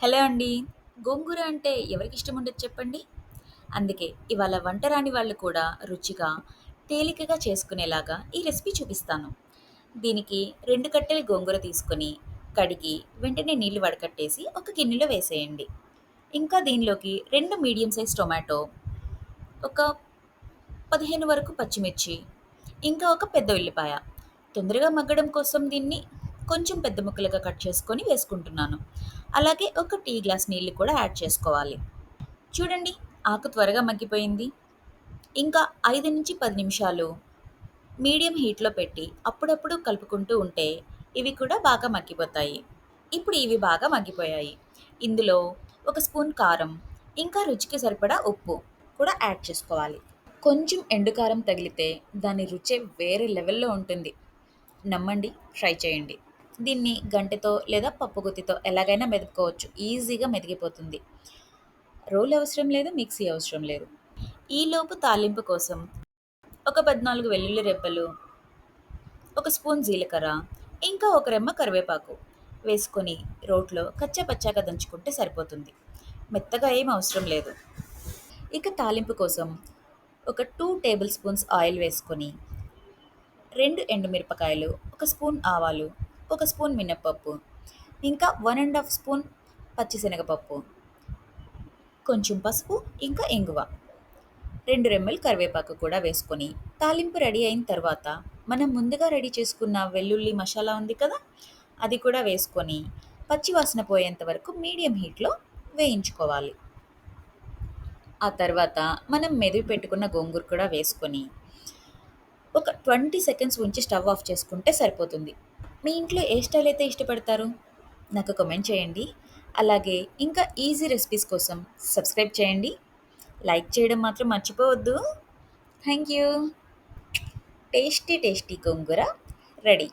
Hello అండి. గోంగూర అంటే ఎవరికిష్టం ఉండదు చెప్పండి? అందుకే ఇవాళ వంట రాని వాళ్ళు కూడా రుచిగా, తేలికగా చేసుకునేలాగా ఈ రెసిపీ చూపిస్తాను. దీనికి 2 కట్టెల గోంగూర తీసుకొని, కడిగి, వెంటనే నీళ్లు వడకట్టేసి ఒక గిన్నెలో వేసేయండి. ఇంకా దీనిలోకి 2 మీడియం సైజ్ టొమాటో, ఒక 15 వరకు పచ్చిమిర్చి, ఇంకా ఒక పెద్ద ఉల్లిపాయ. తొందరగా మగ్గడం కోసం దీన్ని కొంచెం పెద్ద ముక్కలుగా కట్ చేసుకొని వేసుకుంటున్నాను. అలాగే ఒక టీ గ్లాస్ నీళ్లు కూడా యాడ్ చేసుకోవాలి. చూడండి, ఆకు త్వరగా మగ్గిపోయింది. ఇంకా 5-10 నిమిషాలు మీడియం హీట్‌లో పెట్టి అప్పుడప్పుడు కలుపుకుంటూ ఉంటే ఇవి కూడా బాగా మగ్గిపోతాయి. ఇప్పుడు ఇవి బాగా మగ్గిపోయాయి. ఇందులో ఒక స్పూన్ కారం, ఇంకా రుచికి సరిపడా ఉప్పు కూడా యాడ్ చేసుకోవాలి. కొంచెం ఎండు కారం తగిలితే దాని రుచే వేరే లెవెల్‌లో ఉంటుంది. నమ్మండి, ట్రై చేయండి. దీన్ని గంటెతో లేదా పప్పుగుత్తితో ఎలాగైనా మెదుపుకోవచ్చు. ఈజీగా మెదిగిపోతుంది. రోలు అవసరం లేదు, మిక్సీ అవసరం లేదు. ఈలోపు తాలింపు కోసం ఒక 14 వెల్లుల్లి రెబ్బలు, ఒక స్పూన్ జీలకర్ర, ఇంకా ఒక రెమ్మ కరివేపాకు వేసుకొని రోట్లో కచ్చా పచ్చాగా దంచుకుంటే సరిపోతుంది. మెత్తగా ఏం అవసరం లేదు. ఇక తాలింపు కోసం ఒక 2 టేబుల్ స్పూన్స్ ఆయిల్ వేసుకొని 2 ఎండుమిరపకాయలు, ఒక స్పూన్ ఆవాలు, ఒక స్పూన్ మినపప్పు, ఇంకా 1 ½ స్పూన్ పచ్చిశనగపప్పు, కొంచెం పసుపు, ఇంకా ఇంగువ, 2 రెమ్మలు కరివేపాకు కూడా వేసుకొని తాలింపు రెడీ అయిన తర్వాత మనం ముందుగా రెడీ చేసుకున్న వెల్లుల్లి మసాలా ఉంది కదా! అది కూడా వేసుకొని పచ్చి వాసన పోయేంత వరకు మీడియం హీట్‌లో వేయించుకోవాలి. ఆ తర్వాత మనం మెదిపి పెట్టుకున్న గోంగూర కూడా వేసుకొని ఒక 20 సెకండ్స్ ఉంచి స్టవ్ ఆఫ్ చేసుకుంటే సరిపోతుంది. మీ ఇంట్లో ఏ స్టైల్ అయితే ఇష్టపడతారు? నాకు కామెంట్ చేయండి. అలాగే ఇంకా ఈజీ రెసిపీస్ కోసం సబ్స్క్రైబ్ చేయండి. లైక్ చేయడం మాత్రం మర్చిపోవద్దు. Thank you. Tasty tasty gongura ready.